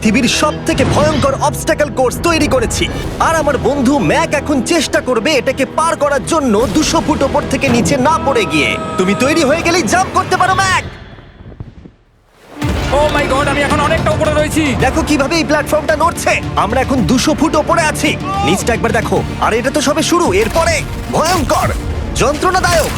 পৃথিবীর সবথেকে ভয়ঙ্কর অবস্টাকল কোর্স তৈরি করেছি। আর আমার বন্ধু ম্যাক এখন চেষ্টা করবে এটাকে পার করার জন্য 200 ফুট ওপর থেকে নিচে না পড়ে গিয়ে। তুমি তৈরি হয়ে গেলেই জাম্প করতে পারো ম্যাক। ও মাই গড, আমি এখন অনেকটা উপরে রয়েছি। দেখো কিভাবে এই প্ল্যাটফর্মটা নড়ছে। আমরা এখন 200 ফুট ওপরে আছি। নিচটা একবার দেখো। আর এটা তো সবে শুরু, এরপরে ভয়ঙ্কর, যন্ত্রণাদায়ক,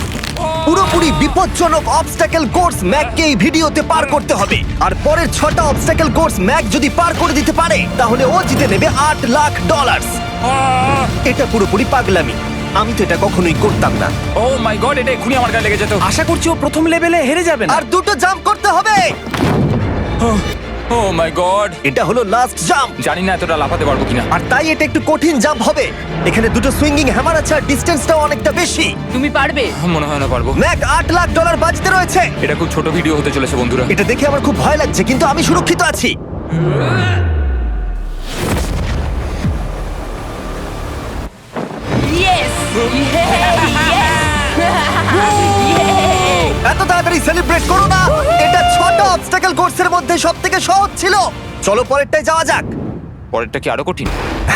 পুরোপুরি বিপজ্জনক অবস্টাকল কোর্স ম্যাককে এই ভিডিওতে পার করতে হবে। আর পরের 6টা অবস্টাকল কোর্স ম্যাক যদি পার করে দিতে পারে তাহলে ও জিতে নেবে $8 লাখ। এটা পুরোপুরি পাগলামি। আমি তো এটা কখনোই করতাম না। ও মাই গড, এটা এক্ষুনি আমার গায়ে লেগে যেত। আশা করছি ও প্রথম লেভেলে হেরে যাবে না। আর 2টো জাম্প করতে হবে। ও মাই গড, এটা হলো লাস্ট জাম্প। জানি না এতটা লাফাতে পারবো কিনা। আর তাই এটা একটু কঠিন জাম্প হবে। এখানে 2টো সুইঙ্গিং হ্যামার আছে আর ডিসটেন্সটাও অনেকটা বেশি। তুমি পারবে। মনে হয় না পারবো। ম্যাক $8 লাখ বাজিতে রয়েছে। এটা খুব ছোট ভিডিও হতে চলেছে বন্ধুরা। এটা দেখে আমার খুব ভয় লাগছে, কিন্তু আমি সুরক্ষিত আছি। ইয়েস এত তাড়াতাড়ি সেলিব্রেট করো না। এটা 6টা অবস্টাকল কোর্সের মধ্যে সবথেকে সহজ ছিল। চলো পরেরটায় যাওয়া যাক। পরেরটা কি আরো কঠিন?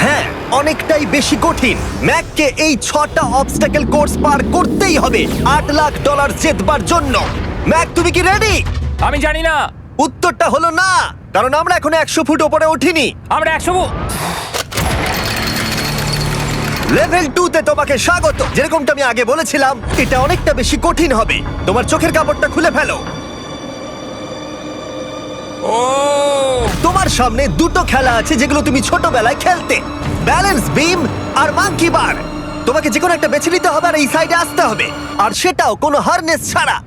হ্যাঁ, অনেকটাই বেশি কঠিন। ম্যাককে এই 6টা অবস্টাকল কোর্স পার করতেই হবে $8 লাখ জেতবার জন্য। ম্যাক, তুমি কি রেডি? আমি জানি না। উত্তরটা হলো না, কারণ আমরা এখনো 100 ফুট উপরে উঠিনি। আমরা 100। লেভেল 2 তে তোমাকে স্বাগত। যেরকমটা আমি আগে বলেছিলাম, এটা অনেকটা বেশি কঠিন হবে। তোমার চোখের কাপড়টা খুলে ফেলো। ও তোমার সামনে 2টো খেলা আছে যেগুলো তুমি ছোটবেলায় খেলতে, ব্যালেন্স বিম আর মাঙ্কি বার। তোমাকে যে কোনো একটা বেছে নিতে হবে আর এই সাইডে আসতে হবে, আর সেটাও কোনো হারনেস ছাড়া।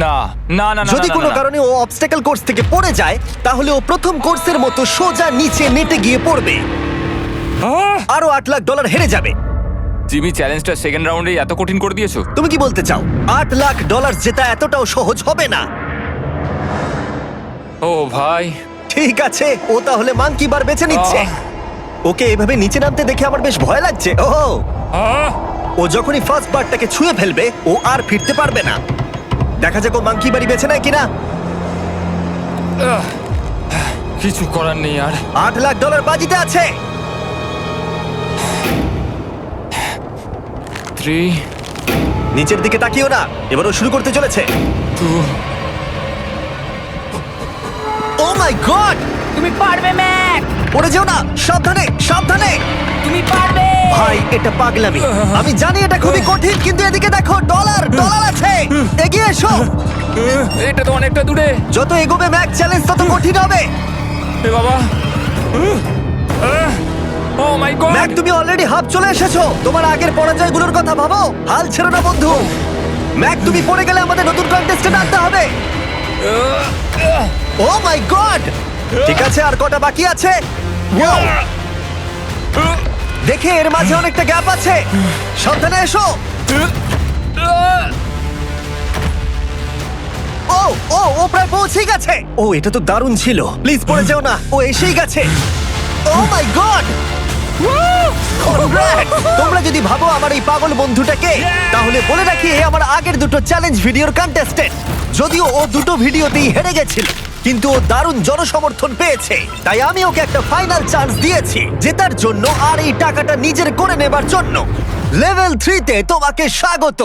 না না না না, যদি না, কোনো না, না। কারণে ও অবস্টাকল কোর্স থেকে পড়ে যায় তাহলে ও প্রথম কোর্সের মতো সোজা নিচে নেটে গিয়ে পড়বে। আহ! আরো $8 লাখ হেরে যাবে। জিমি, চ্যালেঞ্জটা সেকেন্ড রাউন্ডে এত কঠিন করে দিয়েছো। তুমি কি বলতে চাও $8 লাখ জেতা এতটাও সহজ হবে না? ও ভাই, ঠিক আছে, ও তাহলে মাঙ্কি বার বেছে নিচ্ছে। ওকে এভাবে নিচে নামতে দেখে আমার বেশ ভয় লাগছে। আহ! ও যখনই ফার্স্ট বারটাকে ছুঁয়ে ফেলবে ও আর ফিরতে পারবে না। দেখা যাক ও মাঙ্কি বাড়ি বেছে নেয় কিনা। আহ! কিছু করার নেই আর। $8 লাখ বাজিতে আছে। 3 নিচের দিকে তাকিও না, এবার ও শুরু করতে চলেছে। 2 ও মাই গড! তুমি পারবে ম্যাক। পড়ে যেও না, সাবধানে সাবধানে। তুমি পারবে। ভাই, এটা পাগলামি। আমি জানি এটা খুবই কঠিন, কিন্তু এদিকে দেখো, ডলার আছে। এগিয়ে এসো। এটা তো অনেকটা দূরে। যত এগোবে ম্যাক চ্যালেঞ্জ তত কঠিন হবে। এ বাবা, ও মাই গড। ম্যাক, তুমি অলরেডি হাফ চলে এসেছো। তোমার আগের পরাজয়গুলোর কথা ভাবো। হাল ছেড়ো না বন্ধু। ম্যাক, তুমি পড়ে গেলে আমাদের নতুন কন্টেস্টেন্ট আনতে হবে। ও মাই গড! ঠিক আছে, আর কটা বাকি আছে? Wow! দেখে এর মাঝে অনেকটা গ্যাপ আছে। সাবধানে এসো। ও ও ও প্রায় পৌঁছেই গেছে। ও, এটা তো দারুণ ছিল। প্লিজ পড়ে যেও না, ও এসেই গেছে। ও মাই গড! তোমরা যদি ভাবো আমার এই পাগল বন্ধুটাকে, তাহলে বলে রাখি এ আমার আগের 2টো চ্যালেঞ্জ ভিডিওর কন্টেস্টেন্ট। যদিও ও 2টো ভিডিওতেই হেরে গেছিল, কিন্তু ও দারুণ জনসমর্থন পেয়েছে। তাই আমি ওকে একটা ফাইনাল চান্স দিয়েছি জেতার জন্য আর এই টাকাটা নিজের করে নেবার জন্য। লেভেল 3 তে তোমাকে স্বাগত।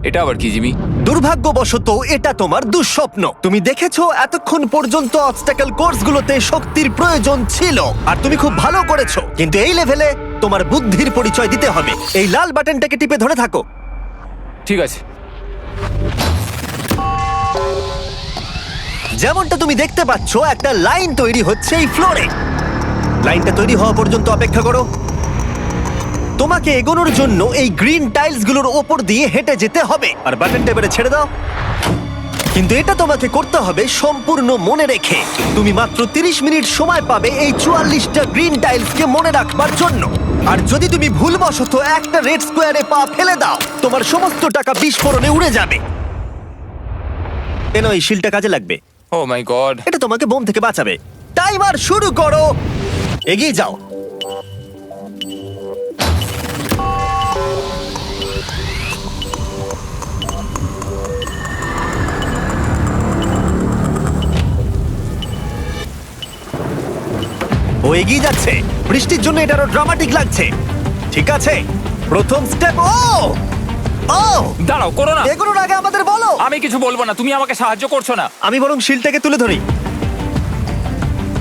এটা আবার কি জিমি? দুর্ভাগ্যবশত এটা তোমার দুঃস্বপ্ন। তুমি দেখেছো এতক্ষণ পর্যন্ত অবস্টাকল কোর্সগুলোতে শক্তির প্রয়োজন ছিল, আর তুমি খুব ভালো করেছো। কিন্তু এই লেভেলে তোমার বুদ্ধির পরিচয় দিতে হবে। এই লাল বাটনটাকে টিপে ধরে থাকো। ঠিক আছে। যেমনটা তুমি দেখতে পাচ্ছ, একটা লাইন তৈরি হচ্ছে এই ফ্লোরে। লাইনটা তৈরি হওয়া পর্যন্ত অপেক্ষা করো। তোমাকে এগোনোর জন্য এই গ্রিন টাইলসগুলোর ওপর দিয়ে হেঁটে যেতে হবে। আর বাটনটা এবারে ছেড়ে দাও। কিন্তু এটা তোমাকে করতে হবে সম্পূর্ণ মনে রেখে। তুমি মাত্র 30 মিনিট সময় পাবে এই 44টা গ্রিন টাইলসকে মনে রাখবার জন্য। আর যদি তুমি ভুলবশত একটা রেড স্কোয়ারে পা ফেলে দাও, তোমার সমস্ত টাকা বিস্ফোরণে উড়ে যাবে। কেন, এই শিলটা কাজে লাগবে। ও মাই গড। এটা তোমাকে বোম থেকে বাঁচাবে। টাইমার শুরু করো। এগিয়ে যাও। ও এগিয়ে যাচ্ছে। বৃষ্টির জন্য এটা আরো ড্রামাটিক লাগছে। ঠিক আছে, প্রথম স্টেপ। ও ও দাঁড়াও, করো না। এগুলোর আগে আমাদের বলো। আমি কিছু বলবো না, তুমি আমাকে সাহায্য করছো না। আমি বরং শিলটাকে তুলে ধরি।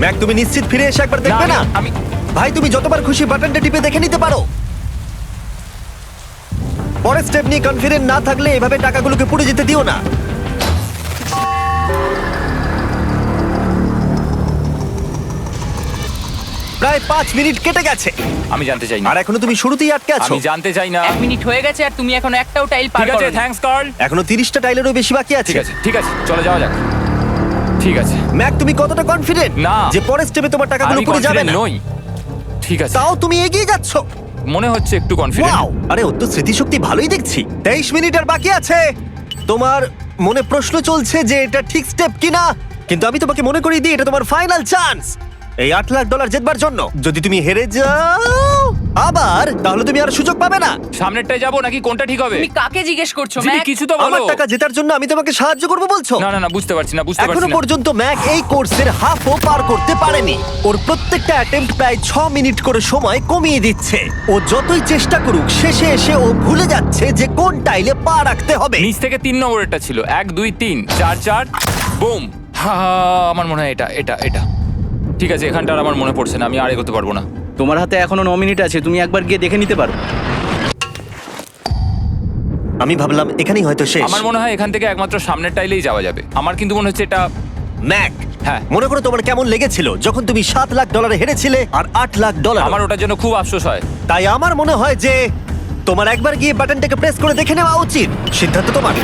ম্যাক, তুমি নিশ্চিত ফিরে এসে একবার দেখবে না? আমি ভাই, তুমি যতবার খুশি বাটনটা টিপে দেখে নিতে পারো। পরের স্টেপ নিয়ে কনফিডেন্ট না থাকলে এভাবে টাকাগুলোকে পুড়ে যেতে দিও না। প্রায় 5 মিনিট কেটে গেছে আমি জানতে চাই না। আর এখনো তুমি শুরুতেই আটকে আছো। আমি জানতে চাই না। 1 মিনিট হয়ে গেছে আর তুমি এখনো একটাও টাইল পার ঠিক আছে, করোনি। Thanks Carl. এখনো 30টা টাইলেরও বেশি বাকি আছে। ঠিক আছে, ঠিক আছে, চলে যাওয়া যাক। ঠিক আছে, ম্যাক, তুমি কতটা কনফিডেন্ট না। যে পরের স্টেপে তোমার টাকাগুলো আমি পুড়ে যাবে confident না? নই। ঠিক আছে, তাও তুমি এগিয়ে যাচ্ছ। মনে হচ্ছে একটু কনফিডেন্ট। ওয়াও, আরে ওর তো স্মৃতিশক্তি ভালোই দেখছি। 23 মিনিট আর বাকি আছে। তোমার মনে প্রশ্ন চলছে যে এটা ঠিক স্টেপ কিনা, কিন্তু আমি তোমাকে মনে করিয়ে দিই এটা তোমার ফাইনাল চান্স এই $8 লাখ জেতবার জন্য। যদি তুমি হেরে যাও আবার, তাহলে তুমি আর সুযোগ পাবে না। সামনেরটায় যাবো নাকি কোনটা ঠিক হবে? তুমি কাকে জিজ্ঞেস করছো জিমি, ম্যাক? কিছু তো আমার বলো। টাকা জেতার জন্য আমি তোমাকে সাহায্য করবো বলছো? না না না, বুঝতে পারছি না, বুঝতে এখনো পারছি না। পর্যন্ত ম্যাক এই কোর্সের হাফও পার করতে পারেনি। ওর প্রত্যেকটা অ্যাটেম্প্ট প্রায় 6 মিনিট করে সময় কমিয়ে দিচ্ছে। ও যতই চেষ্টা করুক, শেষে এসে ও ভুলে যাচ্ছে যে কোন টাইলে পা রাখতে হবে। নিচ থেকে 3 নম্বরেরটা ছিল 1 2 3 4 4 বুম। আমার মনে হয় এটা এটা এটা ঠিক আছে। এখানটা আর আমার মনে পড়ছে না, আমি আর এগোতে পারবো না। তোমার হাতে এখনো 9 মিনিট আছে, তুমি একবার গিয়ে দেখে নিতে পারো। আমি ভাবলাম এখানেই হয়তো শেষ। আমার মনে হয় এখান থেকে একমাত্র সামনের টাইলেই যাওয়া যাবে। আমার কিন্তু মনে হচ্ছে এটা। ম্যাক, হ্যাঁ। মনে করো তোমার কেমন লেগেছিল যখন তুমি $7 লাখ হেরেছিলে আর $8 লাখ। আমার ওটার জন্য খুব আফসোস হয়। তাই আমার মনে হয় যে তোমার একবার গিয়ে বাটনটাকে প্রেস করে দেখে নেওয়া উচিত। সিদ্ধান্ত তোমার।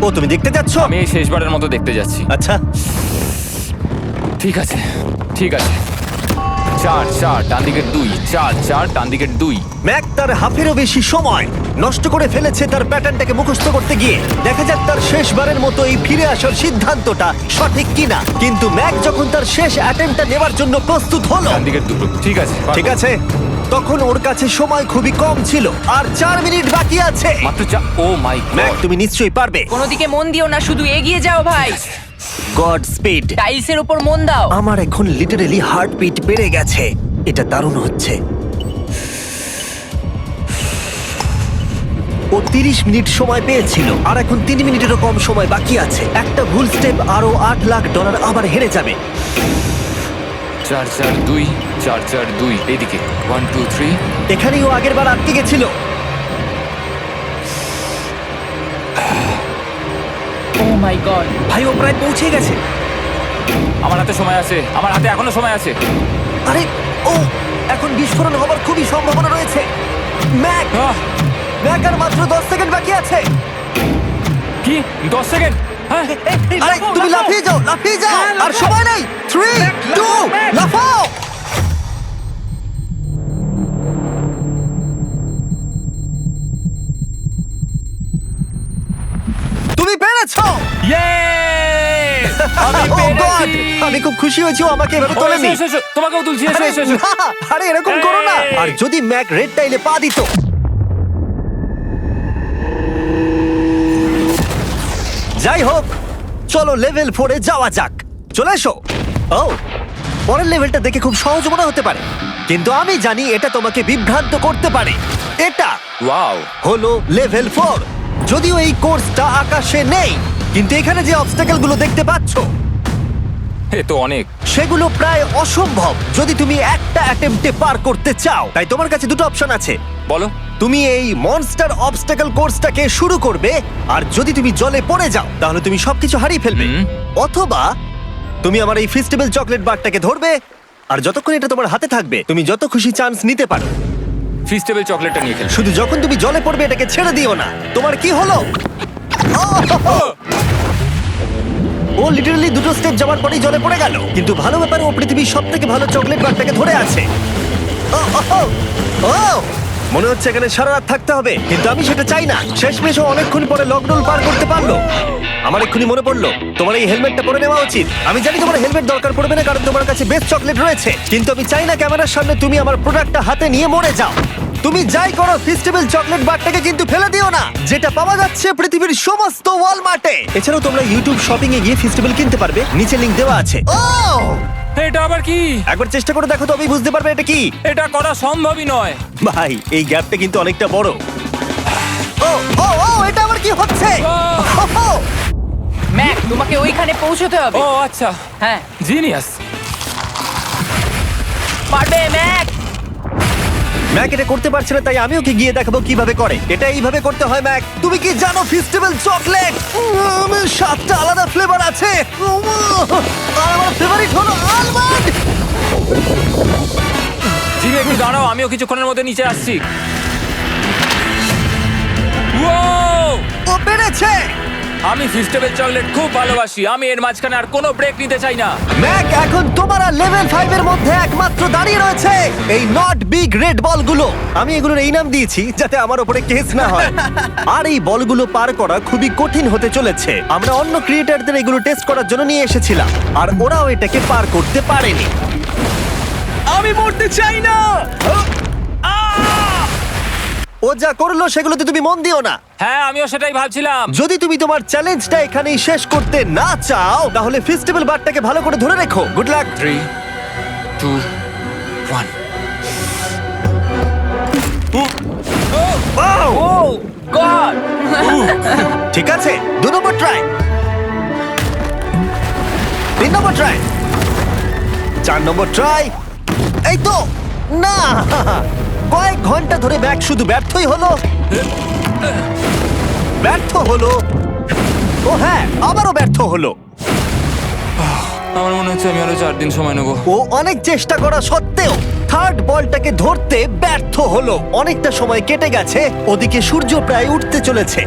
ও, তুমি দেখতে যাচ্ছ? আমি এই শেষবারের মতো দেখতে যাচ্ছি। আচ্ছা, ঠিক আছে, ঠিক আছে। 4 4 ডান দিকের 2, 4 4 ডান দিকের 2। ম্যাক তার হাফেরও বেশি সময় নষ্ট করে ফেলেছে তার প্যাটার্নটাকে মুখস্থ করতে গিয়ে। দেখা যাক তার শেষবারের মতো এই ফিরে আসার সিদ্ধান্তটা সঠিক কিনা। কিন্তু ম্যাক যখন তার শেষ অ্যাটেম্পটা নেবার জন্য প্রস্তুত হলো, ডান দিকের 2। ঠিক আছে, ঠিক আছে, তখন ওর কাছে সময় খুবই কম ছিল আর 4 মিনিট বাকি আছে। মাত্র 4। ও মাই ম্যাক, গড। তুমি নিশ্চয়ই পারবে। কোনো দিকে মন দিও না, শুধু এগিয়ে যাও ভাই। God speed. টাইলসের উপর মন দাও। আমার এখন লিটারালি হার্টবিট বেড়ে গেছে। এটা দারুণ হচ্ছে। ও 30 মিনিট সময় পেয়েছিল আর এখন 3 মিনিটেরও কম সময় বাকি আছে। একটা ভুল স্টেপ আরো $8 লাখ আবার হেরে যাবে। 4 4 2 4 4 2 এইদিকে 1 2 3। এখানেই ও আগের বার আটকে গেছিল। ও মাই গড। ভাই, ও প্রায় পৌঁছে গেছে। আমার হাতে সময় আছে, আমার হাতে এখনো সময় আছে। আরে, ও এখন বিস্ফোরণ হবার খুবই সম্ভাবনা রয়েছে। ম্যাক, আহ, ম্যাক আর মাত্র 10 সেকেন্ড বাকি আছে। কি 10 সেকেন্ড? হ্যাঁ, আরে তুমি লাফিয়ে যাও, লাফিয়ে যাও। আর সময় নেই। 3 2 লাফাও। তুমি পেরেছো। Yay! আমি Oh God! পেরেছি। আমি খুব খুশি হয়েছি ও আমাকে এভাবে ও, তোলেনি। এসো, এসো, এসো। তোমাকেও তুলছি, এসো আরে এসো এসো। না, আরে এরকম করো না। এই! আর যদি ম্যাক রেড টাইলে পা দিত। যাই হোক, চলো লেভেল 4 এ যাওয়া যাক। চলে এসো। ও, পরের লেভেলটা দেখে খুব সহজ মনে হতে পারে, কিন্তু আমি জানি এটা তোমাকে বিভ্রান্ত করতে পারে। এটা ওয়াও। হলো লেভেল 4। যদিও এই কোর্সটা আকাশে নেই, কিন্তু এখানে যে অবস্টাকেল গুলো দেখতে পাচ্ছো এ তো অনেক। সেগুলো প্রায় অসম্ভব যদি তুমি একটা অ্যাটেম্পটে পার করতে চাও। তাই তোমার কাছে দুটো অপশন আছে। বলো। তুমি এই মনস্টার অবস্টাকেল কোর্সটাকে শুরু করবে, আর যদি তুমি জলে পড়ে যাও তাহলে তুমি সবকিছু হারিয়ে ফেলবে। হুম। অথবা তুমি আমার এই ফেস্টিভ্যাল চকলেট বারটাকে ধরবে, আর যতক্ষণ এটা তোমার হাতে থাকবে তুমি যত খুশি চান্স নিতে পারো। ফিস্টেবল চকলেটটা নিয়ে খেলছো। শুধু যখন তুমি জলে পড়বে এটাকে ছেড়ে দিও না। তোমার কি হলো? ও লিটারালি দুটো স্টেপ যাওয়ার পরেই জলে পড়ে গেল। কিন্তু ভালো ব্যাপার, ও পৃথিবীর সবথেকে ভালো চকলেট বারটাকে ধরে আছে। ও, ও, ও, ও! মনে হচ্ছে এখানে সারা রাত থাকতে হবে, কিন্তু আমি সেটা চাই না। শেষমেশ ও অনেকক্ষণ পরে লকডাউন পার করতে পারলো। আমার এক্ষুনি মনে পড়লো তোমার এই হেলমেটটা পরে নেওয়া উচিত। আমি জানি তোমার হেলমেট দরকার পড়বে না, কারণ তোমার কাছে বেস্ট চকলেট রয়েছে, কিন্তু আমি চাই না ক্যামেরার সামনে তুমি আমার প্রোডাক্টটা হাতে নিয়ে মরে যাও। তুমি যাই করো ফেস্টিভ্যাল চকলেট বারটাকে কিন্তু ফেলে দিও না, যেটা পাওয়া যাচ্ছে পৃথিবীর সমস্ত ওয়ালমার্টে। এছাড়াও তোমরা ইউটিউব শপিং এ গিয়ে ফেস্টিভ্যাল কিনতে পারবে, নিচে লিংক দেওয়া আছে। ও এটা আবার কি? একবার চেষ্টা করে দেখো তবেই বুঝতে পারবে এটা কি। এটা করা সম্ভবই নয়। ভাই এই গ্যাপটা কিন্তু অনেকটা বড়। ও ও ও এটা আবার কি হচ্ছে? ও, ম্যাক, তোমাকে ওইখানে পৌঁছতে হবে। ও আচ্ছা, হ্যাঁ, জিনিয়াস। পারবে ম্যাক। ম্যাক এটা করতে পারছে না, তাই আমি ওকে গিয়ে দেখাবো কিভাবে করে। এটা এইভাবে করতে হয় ম্যাক। তুমি কি জানো ফেস্টিভ্যাল চকলেট 7টা আলাদা ফ্লেভার আছে। আর আমার ফেভারিট হলো আলমন্ড। জিমি একটু দাঁড়াও, আমিও কিছুক্ষণের মধ্যে নিচে আসছি। Wow! ও পেরেছে। আমি ফেস্টিভ্যাল চকলেট খুব ভালোবাসি। আমি এর মাঝখানে আর কোনো ব্রেক নিতে চাই না। ম্যাক এখন তোমার আর লেভেল 5 এর মধ্যে একমাত্র দাঁড়িয়ে রয়েছে এই নট বিগ রেড বলগুলো। আমি এগুলোর এই নাম দিয়েছি যাতে আমার উপরে কেস না হয়। আর এই বলগুলো পার করা খুবই কঠিন হতে চলেছে। আমরা অন্য ক্রিয়েটরদের এগুলো টেস্ট করার জন্য নিয়ে এসেছিলাম, আর ওরাও এটাকে পার করতে পারেনি। আমি মরতে চাই না। ও যা করলো সেগুলোতে তুমি মন দিও না। হ্যাঁ, আমিও সেটাই ভাবছিলাম। যদি তুমি তোমার চ্যালেঞ্জটা এখানেই শেষ করতে না চাও, তাহলে ফেস্টিভ্যাল বারটাকে ভালো করে ধরে রেখো। Good luck. 3, 2, 1। ও গড! ঠিক আছে, 2 নম্বর ট্রাই, 3 নম্বর ট্রাই, 4 নম্বর ট্রাই। এই তো না, কয়েক ঘন্টা ধরে ব্যাগ শুধু ব্যর্থই হলো, ব্যর্থ হলো। ও হ্যাঁ, আবারও ব্যর্থ হলো। আমার মনে হচ্ছে আমি আরো 4 দিন সময় নেবো। ও অনেক চেষ্টা করা সত্ত্বেও থার্ড বলটাকে ধরতে ব্যর্থ হলো। অনেকটা সময় কেটে গেছে, ওদিকে সূর্য প্রায় উঠতে চলেছে।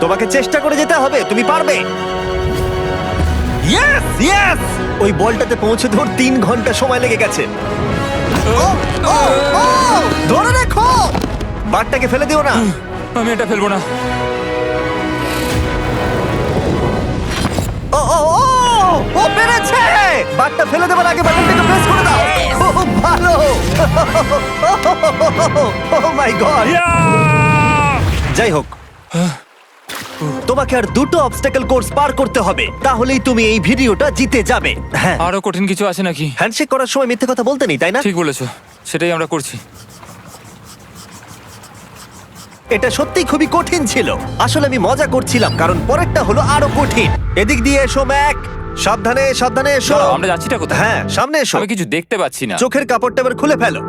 তোমাকে চেষ্টা করে যেতে হবে, তুমি পারবে। ইয়েস ইয়েস, ওই বলটাতে পৌঁছে ধর 3 ঘন্টা সময় লেগে গেছে। ও, ও, ও, ধরে রাখো, বারটাকে ফেলে দিও না। আমি এটা ফেলবো না। ও ও ও, ও পেরেছে। বারটা ফেলে দেবার আগে বাটনটাকে প্রেস করে দাও। ও ভালো। ও মাই গড। যাই হোক, তোমাকে আর 2টো অবস্টাকেল কোর্স পার করতে হবে, তাহলেই তুমি এই ভিডিওটা জিতে যাবে। হ্যাঁ, আরো কঠিন কিছু আছে নাকি? হ্যান্ডশেক করার সময় মিথ্যে কথা বলতে নেই, তাই না? ঠিক বলেছো, সেটাই আমরা করছি। এটা সত্যিই খুবই কঠিন ছিল। আসলে আমি মজা করছিলাম, কারণ পরেরটা হলো আরো কঠিন। এদিক দিয়ে এসো ম্যাক, সাবধানে সাবধানে এসো। দাঁড়াও, আমরা যাচ্ছিটা কোথায়? হ্যাঁ, সামনে এসো। আমি কিছু দেখতে পাচ্ছি না। চোখের কাপড়টা এবার খুলে ফেলো।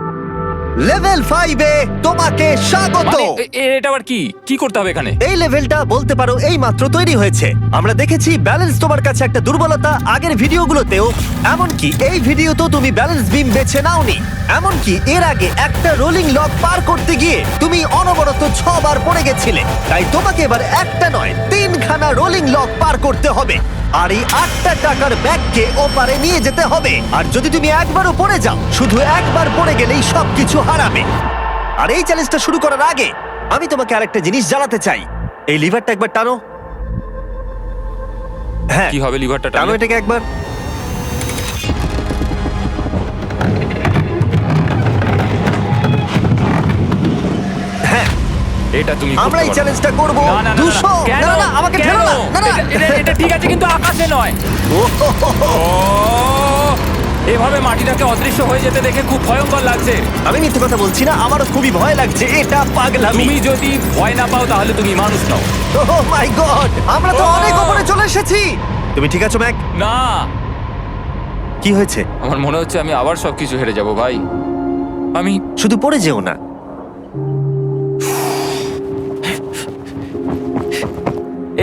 লেভেল 5 এ তোমাকে স্বাগত। মানে, এটা আবার কি কি করতে হবে এখানে? এই লেভেলটা বলতে পারো এই মাত্র তৈরি হয়েছে। আমরা দেখেছি ব্যালেন্স তোমার কাছে একটা দুর্বলতা আগের ভিডিওগুলোতেও, এমনকি এই ভিডিওতেও তুমি ব্যালেন্স বিম বেছে নাওনি। এমনকি এর আগে একটা রোলিং লক পার করতে গিয়ে তুমি অনবরত 6 বার পড়ে গেছিলে। তাই তোমাকে এবার একটা নয় 3খানা রোলিং লক পার করতে হবে, আর এই 8টা টাকার ব্যাগকে ওপারে নিয়ে যেতে হবে। আর যদি তুমি একবারও পড়ে যাও, শুধু একবার পড়ে গেলেই সবকিছু হারাবে। আর এই চ্যালেঞ্জটা শুরু করার আগে আমি তোমাকে আরেকটা জিনিস জানাতে চাই। এই লিভারটা একবার টানো। হ্যাঁ, কি হবে লিভারটা টানো টানলে? এটাকে একবার। হ্যাঁ, এটা তুমি আমরা এই চ্যালেঞ্জটা করব। না, না, না, না, 200 কেন? না না, আমাকে কেন? ঠেলো না। না না, এটা ঠিক আছে, কিন্তু আকাশে নয়। ও, হো, হো, হো। ও, এভাবে মাটিটাকে অদৃশ্য হয়ে যেতে দেখে খুব ভয়ঙ্কর লাগছে। আমি মিথ্যে কথা বলছি না, আমারও খুবই ভয় লাগছে। এটা পাগলামি। তুমি যদি ভয় না পাও তাহলে তুমি মানুষ নও। ও মাই গড, আমরা তো অনেক উপরে চলে এসেছি। তুমি ঠিক আছো ম্যাক? না, কি হয়েছে? আমার মনে হচ্ছে আমি আবার সবকিছু হেরে যাব ভাই। আমি শুধু পড়ে যেও না।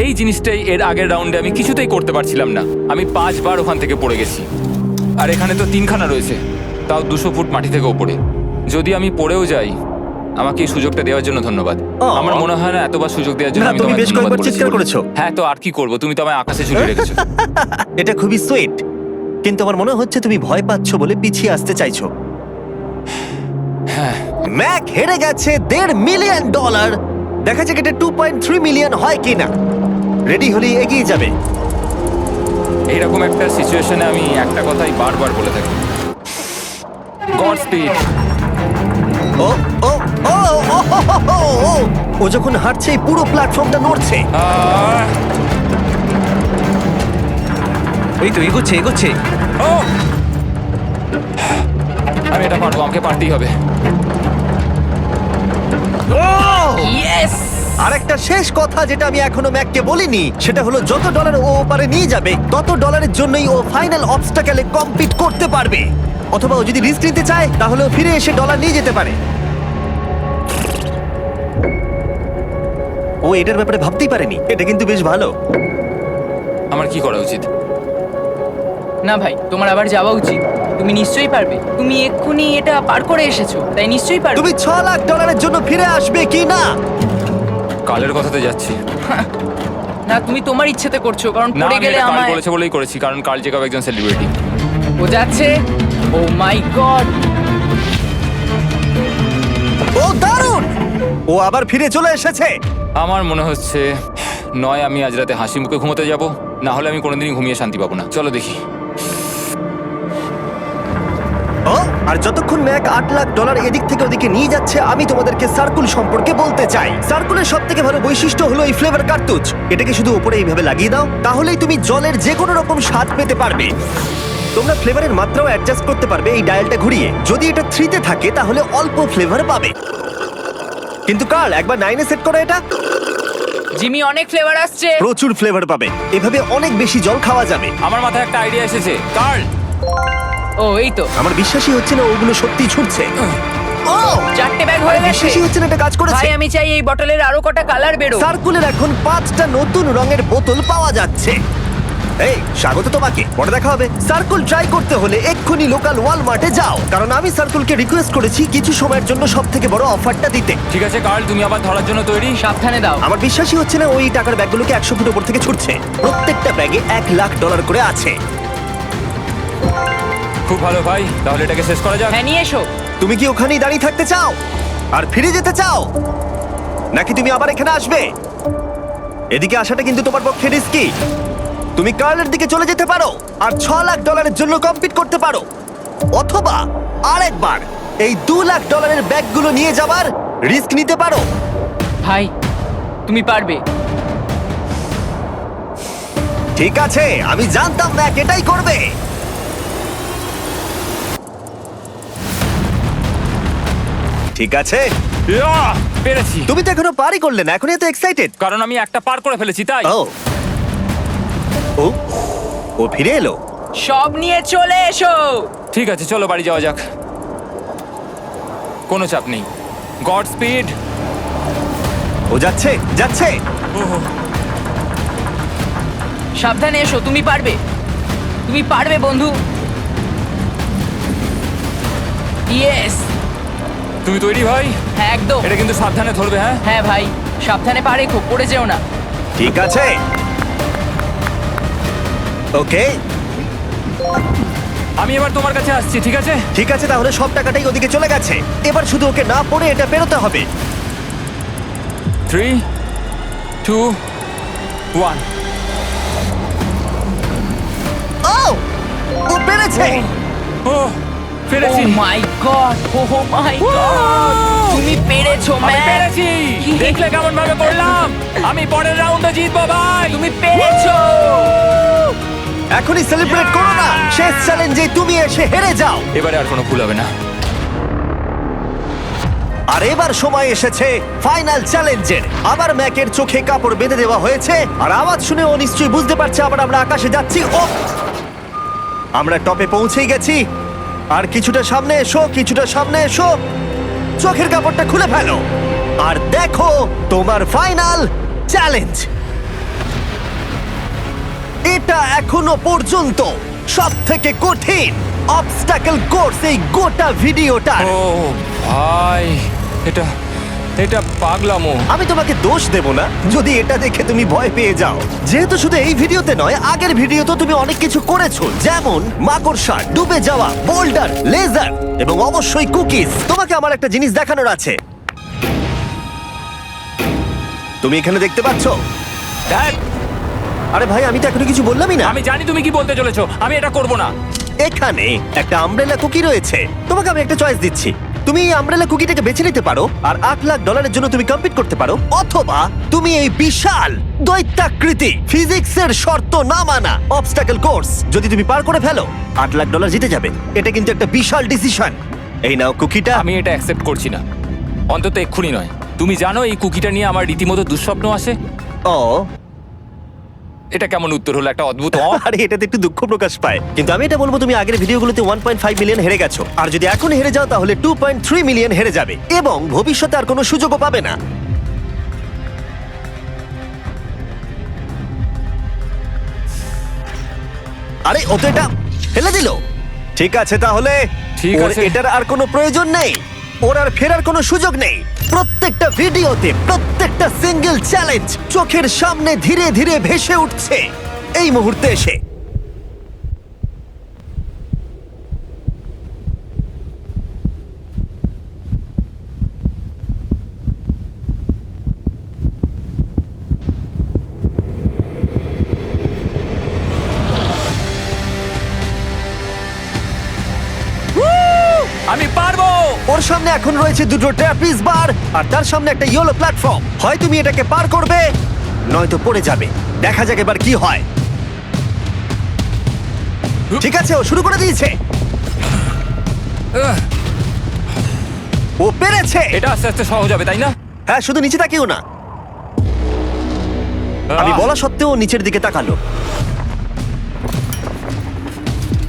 এই জিনিসটাই এর আগের রাউন্ডে আমি কিছুতেই করতে পারছিলাম না। আমি 5 বার ওখান থেকে পড়ে গেছি, আর এখানে তো 3খানা রয়েছে, তাও 200 ফুট মাটি থেকে ওপরে। যদি আমি পড়েও যাই, আমাকে এই সুযোগটা দেওয়ার জন্য ধন্যবাদ। আমার মনে হয় না এতবার সুযোগ দেওয়ার জন্য না, আমি তুমি তোমায় বেশ ধন্যবাদ কয়েকবার চিৎকার বলেছি। করেছো। হ্যাঁ, তো আর কি করব, তুমি তো আমায় আকাশে ঝুলিয়ে রেখেছো। এটা খুবই সুইট, কিন্তু আমার মনে হচ্ছে তুমি ভয় পাচ্ছ বলে পিছিয়ে আসতে চাইছো। হ্যাঁ, ম্যাক হেরে গেছে $1.5 মিলিয়ন। দেখা যাক এটা 2.3 মিলিয়ন হয় কিনা। রেডি হলেই এগিয়ে যাবে। এইরকম একটা সিচুয়েশনে আমি একটা কথাই বারবার বলে থাকি, গড স্পিড। ও ও ও ও, ও, ও, ও, ও। ও যখন হাঁটছে এই পুরো প্ল্যাটফর্মটা নড়ছে। আহ, এই তো এগোচ্ছে এগোচ্ছে। ও! আমি এটা পারবো, আমাকে পারতেই হবে। ইয়েস! আর একটা শেষ কথা যেটা আমি এখনো ম্যাককে বলিনি, সেটা হলো যত ডলার ও ওপারে নিয়ে যাবে তত ডলারের জন্যই ও ফাইনাল অবস্টাকেলে কমপ্লিট করতে পারবে। অথবা ও যদি রিস্ক নিতে চায় তাহলে ও ফিরে এসে ডলার নিয়ে যেতে পারে। ও এটার ব্যাপারে ভাবতেই পারেনি। এটা কিন্তু বেশ ভালো। আমার কি করা উচিত? না ভাই, তোমার আবার যাওয়া উচিত। তুমি নিশ্চয়ই পারবে। তুমি এক্ষুনি এটা পার করে এসেছো, তাই নিশ্চয়ই পারবে। তুমি 6 লাখ ডলারের জন্য ফিরে আসবে কি না? কালের কথাতে যাচ্ছি। না, তুমি তোমার ইচ্ছেতে করছো, কারণ না, পড়ে আমি গেলে এটা কাল আমায় বলেছে বলেই করেছি, কারণ কাল জেকাব একজন সেলিব্রিটি। ও যাচ্ছে। ও মাই গড! ও দারুণ! ও আবার ফিরে চলে এসেছে। আমার মনে হচ্ছে নয় আমি আজ রাতে হাসি মুখে ঘুমোতে যাব, না হলে আমি কোনোদিনই ঘুমিয়ে শান্তি পাবো না। চলো দেখি। ও আর যতক্ষণ ম্যাক 8 লাখ ডলার এদিক থেকে ওদিকে নিয়ে যাচ্ছে, আমি তোমাদেরকে সার্কুল সম্পর্কে বলতে চাই। সার্কুলের সবথেকে ভালো বৈশিষ্ট্য হলো এই ফ্লেভার কার্তুজ। এটাকে শুধু উপরে এইভাবে লাগিয়ে দাও, তাহলেই তুমি জলের যে কোনো রকম স্বাদ পেতে পারবে। তোমরা ফ্লেভারের মাত্রাও অ্যাডজাস্ট করতে পারবে এই ডায়ালটা ঘুরিয়ে। যদি এটা 3 তে থাকে তাহলে অল্প ফ্লেভার পাবে, কিন্তু কার্ল একবার 9 এ সেট করো এটা, জিমি, অনেক ফ্লেভার আসছে। প্রচুর ফ্লেভার পাবে। এভাবে অনেক বেশি জল খাওয়া যাবে। আমার মাথায় একটা আইডিয়া এসেছে। কার্ল, ও এই তো, আমার বিশ্বাসই হচ্ছে না ওগুলো সত্যি ছুটছে। ও 4টে ব্যাগ হয়ে গেছে। বিশ্বাসই হচ্ছে না এটা কাজ করেছে। ভাই, আমি চাই এই বটলের আরো কটা কালার বেরো। সার্কুলের এখন 5টা নতুন রঙের বোতল পাওয়া যাচ্ছে। এই স্বাগত তোমাকে, পরে দেখা হবে। সার্কুল ট্রাই করতে হলে এক্ষুনি লোকাল ওয়ালমার্টে যাও, কারণ আমি সার্কুলকে রিকোয়েস্ট করেছি কিছু সময়ের জন্য সবথেকে বড় অফারটা দিতে। ঠিক আছে কার্ল, তুমি আবার ধরার জন্য তৈরি? সাবধানে দাও। আমার বিশ্বাসই হচ্ছে না ওই টাকার ব্যাগগুলোকে 100 ফুট উপর থেকে ছুটছে। প্রত্যেকটা ব্যাগে 1 লাখ ডলার করে আছে। খুব ভালো ভাই, তাহলে এটাকে শেষ করা যাক। হ্যাঁ, নিয়ে এসো। তুমি কি ওখানেই দাঁড়িয়ে থাকতে চাও আর ফিরে যেতে চাও, নাকি তুমি আবার এখানে আসবে? এদিকে আসাটা কিন্তু তোমার পক্ষে রিস্কি। তুমি কার্লের দিকে চলে যেতে পারো আর 6 লাখ ডলারের জন্য কম্পিট করতে পারো, অথবা আরেকবার এই 2 লাখ ডলারের ব্যাগগুলো নিয়ে যাবার রিস্ক নিতে পারো। ভাই, তুমি পারবে। ঠিক আছে, আমি জানতাম ম্যাক এটাই করবে। ঠিক আছে, ইয়া, পেরেছি। তুমি তো এখনো পারই করলে না, এখনই এত এক্সাইটেড। কারণ আমি একটা পার করে ফেলেছি তাই। ও ও ও ফিরে এলো। সব নিয়ে চলে এসো। ঠিক আছে, চলো বাড়ি যাওয়া যাক। কোনো চাপ নেই। God speed. ও যাচ্ছে যাচ্ছে। সাবধানে এসো, তুমি পারবে। তুমি পারবে বন্ধু। ইয়েস! তুমি তৈরি ভাই? হ্যাঁ, একদম। এটা কিন্তু সাবধানে ধরবে, হ্যাঁ? হ্যাঁ ভাই, সাবধানে পারে, খুব পড়ে যেও না। ঠিক আছে, ওকে আমি এবার তোমার কাছে আসছি, ঠিক আছে? ঠিক আছে, তাহলে সব টাকাটাই ওদিকে চলে গেছে। এবার শুধু ওকে না পড়ে এটা পেরোতে হবে। 3, 2, 1। ও ও পেরেছে। ও পেরেছি। ও my god! O my god! তুমি পেরেছো, আমি ম্যান! পেরেছি। দেখলে কেমন ভাবে করলাম? আমি পরের রাউন্ডে জিতবো ভাই। তুমি পেরেছো! এখনই সেলিব্রেট করো না, শেষ চ্যালেঞ্জে তুমি এসে হেরে যাও। এবারে আর কোনো ভুল হবে না। আর এবার সময় এসেছে ফাইনাল চ্যালেঞ্জের। আবার ম্যাকের চোখে কাপড় বেঁধে দেওয়া হয়েছে, আর আওয়াজ শুনে ও নিশ্চয়ই বুঝতে পারছে আবার আমরা আকাশে যাচ্ছি। ও আমরা টপে পৌঁছেই গেছি। আর কিছুটা সামনে এসো, কিছুটা সামনে এসো। চোখের কাপড়টা খুলে ফেলো আর দেখো তোমার ফাইনাল চ্যালেঞ্জ। এটা এখনো পর্যন্ত সবথেকে কঠিন অবস্টাকল কোর্স এই গোটা ভিডিওটার। ও ভাই, এটা এটা পাগলামো। আমি তোমাকে দোষ দেব না যদি এটা দেখে তুমি ভয় পেয়ে যাও, যেহেতু শুধু এই ভিডিওতে নয়, আগের ভিডিওতে তুমি অনেক কিছু করেছো, যেমন মাকড়সা, ডুবে যাওয়া, বোল্ডার, লেজার এবং অবশ্যই কুকিজ। তোমাকে আমার একটা জিনিস দেখানোর আছে। তুমি এখানে দেখতে পাচ্ছ? দেখ, আরে ভাই, আমি তো এখনো কিছু বললামই না। আমি জানি তুমি কি বলতে চলেছো। আমি এটা করব না। এখানে একটা আমব্রেলা কুকি রয়েছে। তোমাকে আমি একটা চয়েস দিচ্ছি, তুমি এই আমব্রেলা কুকিটাকে বেছে নিতে পারো আর $8 লাখ জন্য তুমি কম্পিট করতে পারো, অথবা তুমি এই বিশাল দৈত্যাকৃতি ফিজিক্সের শর্ত না মানা অবস্টাকল কোর্স যদি তুমি পার করে ফেলো $8 লাখ জিতে যাবে। এটা কিন্তু একটা বিশাল ডিসিশন। এই নাও কুকিটা। আমি এটা অ্যাকসেপ্ট করছি না, অন্তত এক্ষুনি নয়। তুমি জানো এই কুকিটা নিয়ে আমার রীতিমতো দুঃস্বপ্ন আসে। ও এটা কেমন উত্তর হলো, একটা অদ্ভুত আরে এটাতে একটু দুঃখ প্রকাশ পায়, কিন্তু আমি এটা বলবো তুমি আগের ভিডিওগুলোতে 1.5 মিলিয়ন হেরে গেছো, আর যদি এখন হেরে যাও তাহলে 2.3 মিলিয়ন হেরে যাবে এবং ভবিষ্যতে আর কোনো সুযোগও পাবে না। আরে ও তো এটা ফেলে দিল। ঠিক আছে তাহলে ঠিক ওর আছে। এটার আর কোনো প্রয়োজন নেই, ওর আর ফেরার কোনো সুযোগ নেই। প্রত্যেকটা ভিডিওতে প্রত্যেকটা সিঙ্গেল চ্যালেঞ্জ চোখের সামনে ধীরে ধীরে ভেসে উঠছে এই মুহূর্তে এসে। আমি পারবো। ওর সামনে এখন রয়েছে দুটো ট্র্যাপিজ বার আর তার সামনে একটা ইয়েলো প্ল্যাটফর্ম। হয় তুমি এটাকে পার করবে নয়তো পড়ে যাবে। দেখা যাক এবার কি হয়। ঠিক আছে, ও শুরু করে দিয়েছে, ও পেরেছে। এটা আস্তে আস্তে সহজ হবে, তাই না? হ্যাঁ, শুধু নিচে তাকিও না। আমি বলা সত্ত্বেও ও নিচের দিকে তাকালো।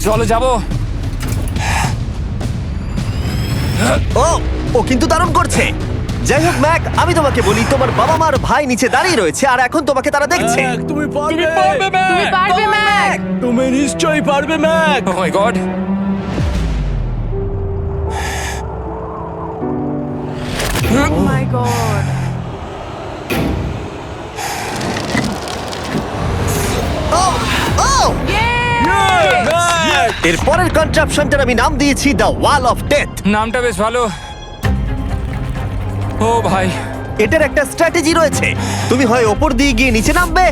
চলো যাবো। ও ও কিন্তু দারুণ করছে। যাই হোক ম্যাক, আমি তোমাকে বলি তোমার বাবা মার ভাই নিচে দাঁড়িয়ে রয়েছে আর এখন তোমাকে তারা দেখছে। তুমি পারবে তুমি পারবে ম্যাক। তুমি নিশ্চয়ই পারবে Mac. Oh my god. Oh my god. ও ও এর পরের কনট্রাপশনটার আমি নাম দিয়েছি দ্য ওয়াল অফ ডেথ। নামটা বেশ ভালো। ও ভাই, এটার একটা স্ট্র্যাটেজি রয়েছে। তুমি হয় ওপর দিয়ে গিয়ে নিচে নামবে,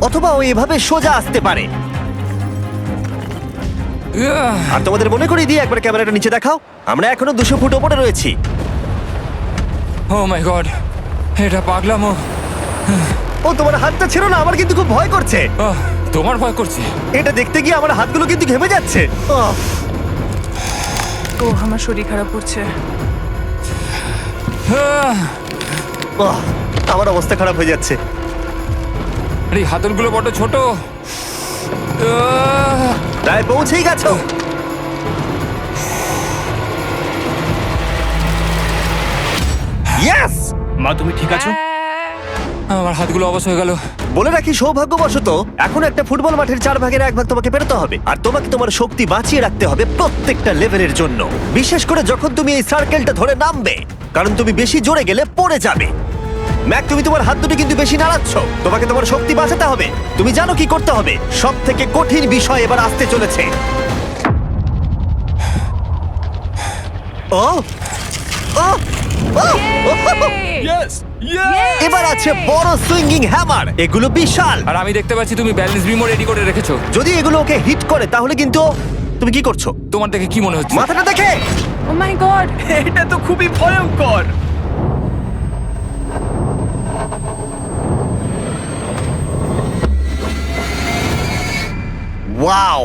অথবা ও এভাবে সোজা আসতে পারে। আর তোমাদের মনে করিয়ে দিয়ে একবার ক্যামেরাটা নিচে দেখাও। আমরা এখনো 200 ফুট ওপরে রয়েছি। ও মাই গড, এটা পাগলামো। ও তোমার হাতটা ছেড়ো না, আমার কিন্তু খুব ভয় করছে। আহ, তোমার ভয় করছে? এটা দেখতে গিয়ে আমার হাতগুলো কিন্তু ঘেমে যাচ্ছে। ও আমার শরীর খারাপ করছে। আমার অবস্থা খারাপ হয়ে যাচ্ছে। আরে এই হাতলগুলো বড় ছোট। প্রায় পৌঁছেই গেছো। ইয়েস! মা তুমি ঠিক আছো? আমার হাতগুলো অবশ হয়ে গেল। বলে রাখি, সৌভাগ্যবশত এখন একটা ফুটবল মাঠের 4 ভাগের 1 ভাগ তোমাকে পেরোতে হবে, আর তোমাকে তোমার শক্তি বাঁচিয়ে রাখতে হবে প্রত্যেকটা লেভেলের জন্য, বিশেষ করে যখন তুমি এই সার্কেলটা ধরে নামবে, কারণ তুমি বেশি জোরে গেলে পড়ে যাবে। ম্যাক, তুমি তোমার হাত দুটো কিন্তু বেশি নাড়াচ্ছ। তোমাকে তোমার শক্তি বাঁচাতে হবে। তুমি জানো কি করতে হবে। সব থেকে কঠিন বিষয় এবার আসতে চলেছে। ও ও ও! ইয়েস! এবার আছে বড় সুইঙ্গিং হ্যামার। এগুলো বিশাল। আর আমি দেখতে পাচ্ছি তুমি ব্যালেন্স বিমও রেডি করে রেখেছো। যদি এগুলো ওকে হিট করে তাহলে কিন্তু তুমি কি করছো? তোমার দেখে কি মনে হচ্ছে? মাথাটা দেখে। Oh my god. এটা তো খুবই ভয়ঙ্কর। ওয়াও!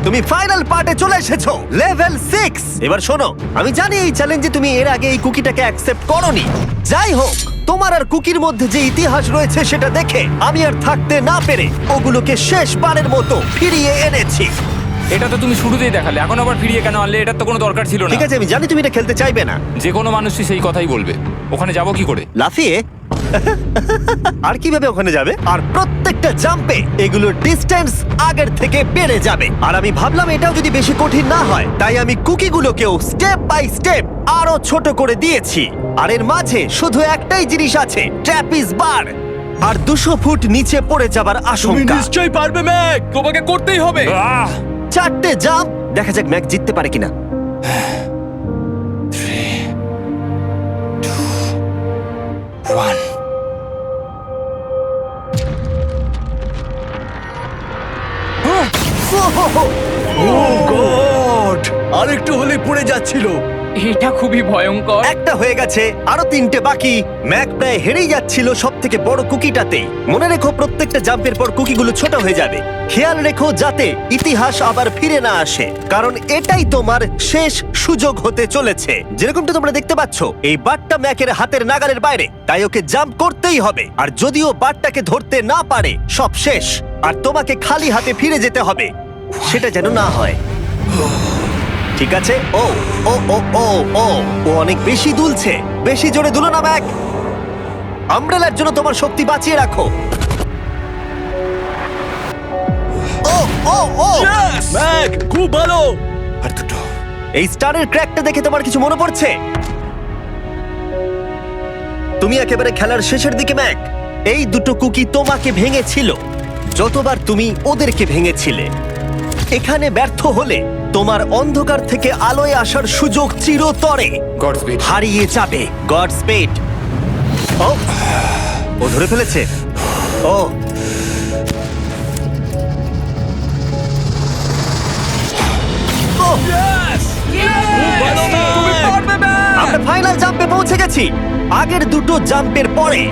তুমি ফাইনাল পার্টে চলে এসেছো, লেভেল 6। এবার শোনো, আমি জানি এই চ্যালেঞ্জে তুমি এর আগে এই কুকিটাকে অ্যাকসেপ্ট করোনি। যাই হোক, তোমার আর কুকির মধ্যে যে ইতিহাস রয়েছে সেটা দেখে আমি আর থাকতে না পেরে ওগুলোকে শেষবারের মতো ফিরিয়ে এনেছি। এটা তো তুমি শুরুতেই দেখালে, এখন আবার ফিরিয়ে কেন আনলে? এটার তো কোনো দরকার ছিল না। ঠিক আছে, আমি জানি তুমি এটা খেলতে চাইবে না। যে কোনো মানুষই সেই কথাই বলবে। ওখানে যাবো কি করে? লাফিয়ে? আর কিভাবে ওখানে যাবে? আর প্রত্যেকটা জাম্পে এগুলোর ডিস্টেন্স আগের থেকে বেড়ে যাবে। আর আমি ভাবলাম এটাও যদি বেশি কঠিন না হয়, তাই আমি কুকিগুলোকেও স্টেপ বাই স্টেপ আরো ছোট করে দিয়েছি। আর এর মাঝে শুধু একটাই জিনিস আছে, ট্র্যাপিজ বার। আর 200 ফুট নিচে পড়ে যাবার তুমি আশঙ্কা। নিশ্চয়ই পারবে ম্যাক, তোমাকে করতেই হবে। আহ! 4টে জাম্প, দেখা যাক ম্যাক জিততে পারে কিনা। 3, 2, 1। ও গড! আর একটু হলেই পড়ে যাচ্ছিল। এটা খুবই ভয়ঙ্কর। একটা হয়ে গেছে, আরো 3টে বাকি। ম্যাক প্রায় হেরেই যাচ্ছিল সব থেকে বড় কুকিটাতে। মনে রেখো প্রত্যেকটা জাম্পের পর কুকিগুলো ছোট হয়ে যাবে। খেয়াল রেখো যাতে ইতিহাস আবার ফিরে না আসে, কারণ এটাই তোমার শেষ সুযোগ হতে চলেছে। যেরকমটা তোমরা দেখতে পাচ্ছ, এই বারটা ম্যাকের হাতের নাগালের বাইরে, তাই ওকে জাম্প করতেই হবে। আর যদিও বারটাকে ধরতে না পারে, সব শেষ। আর তোমাকে খালি হাতে ফিরে যেতে হবে, সেটা যেন না হয়। ঠিক আছে। ও ও ও ও ও ও অনেক বেশি দুলছে। বেশি জোরে দুলো না ম্যাক। আমব্রেলার জন্য তোমার শক্তি বাঁচিয়ে রাখো। ও ও ও ম্যাক, খুব ভালো। আর দুটো। এই স্টারের ক্র্যাকটা দেখে তোমার কিছু মনে পড়ছে? তুমি একেবারে খেলার শেষের দিকে ম্যাক। এই দুটো কুকি তোমাকে ভেঙেছিল যতবার তুমি ওদেরকে ভেঙেছিলে। এখানে ব্যর্থ হলে তোমার অন্ধকার থেকে আলোয় আসার সুযোগ চিরতরে গডস্পিড। হারিয়ে যাবে। God speed. ও ও ধরে ফেলেছে। ও ও, তুমি পারবে ম্যাক। আমরা ফাইনাল জাম্পে পৌঁছে গেছি। আগের দুটো জাম্পের পরে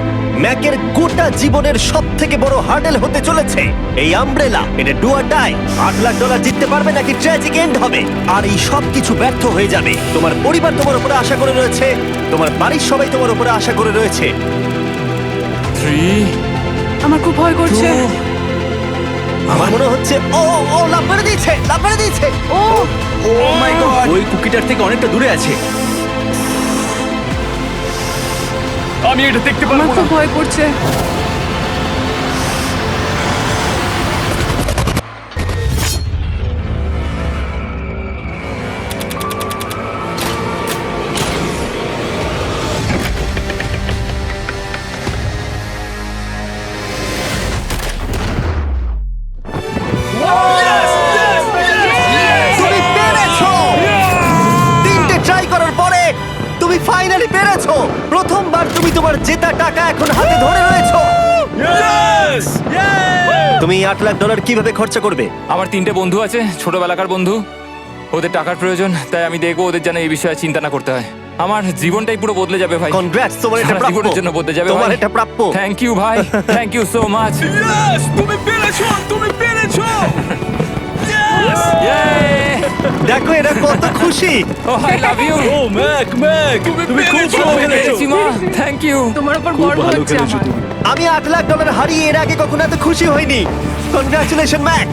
ম্যাকের গোটা জীবনের সব থেকে বড় হার্ডেল হতে চলেছে এই আমব্রেলা। এটা ডু অর ডাই। $8 লাখ জিততে পারবে নাকি ট্র্যাজিক এন্ড হবে। আর এই সব কিছু ব্যর্থ হয়ে যাবে। তোমার পরিবার তোমার উপরে আশা করে রয়েছে, তোমার বাড়ির সবাই তোমার উপরে আশা করে রয়েছে। 3, আমার খুব ভয় করছে। 2, আমার মনে হচ্ছে ও ও লাভ মেরে দিয়েছে, লাভ মেরে দিয়েছে। ও ও মাই গড, ওই কুকিটার থেকে অনেকটা দূরে আছে। আমি এটা দেখতে আমার পারবো খুব না। ভয় করছে। তুমি পেরেছো। 3টে ট্রাই করার পরে তুমি ফাইনালি পেরেছো। প্রথমবার তুমি তোমার জেতা টাকা এখন হাতে ধরে রয়েছো। Yes! Yay! তুমি $8 লাখ কিভাবে খরচা করবে? আমার 3টে বন্ধু আছে, ছোটবেলাকার বন্ধু। ওদের টাকার প্রয়োজন, তাই আমি দেখবো ওদের যেন এই বিষয়ে চিন্তা না করতে হয়। আমার জীবনটাই পুরো বদলে যাবে ভাই। কনগ্রাটস, তোমার এটা সারা প্রাপ্য। জীবনের জন্য বদলে যাবে তোমার ভাই। এটা প্রাপ্য। থ্যাংক ইউ ভাই, thank you so much. Yes! তুমি পেরেছো, তুমি পেরেছো। Yes! দেখো এরা কত খুশি। Oh I love you. Oh Mac, Mac, তুমি খুব পেরেছো, ভালো খেলেছো। পেরেছি মা, থ্যাংক ইউ। তোমার উপর খুব গর্ব ভালো হচ্ছে খেলেছো আমার। তুমি। আমি $8 লাখ হারিয়ে এর আগে কখনো এত খুশি হইনি। Congratulation Mac.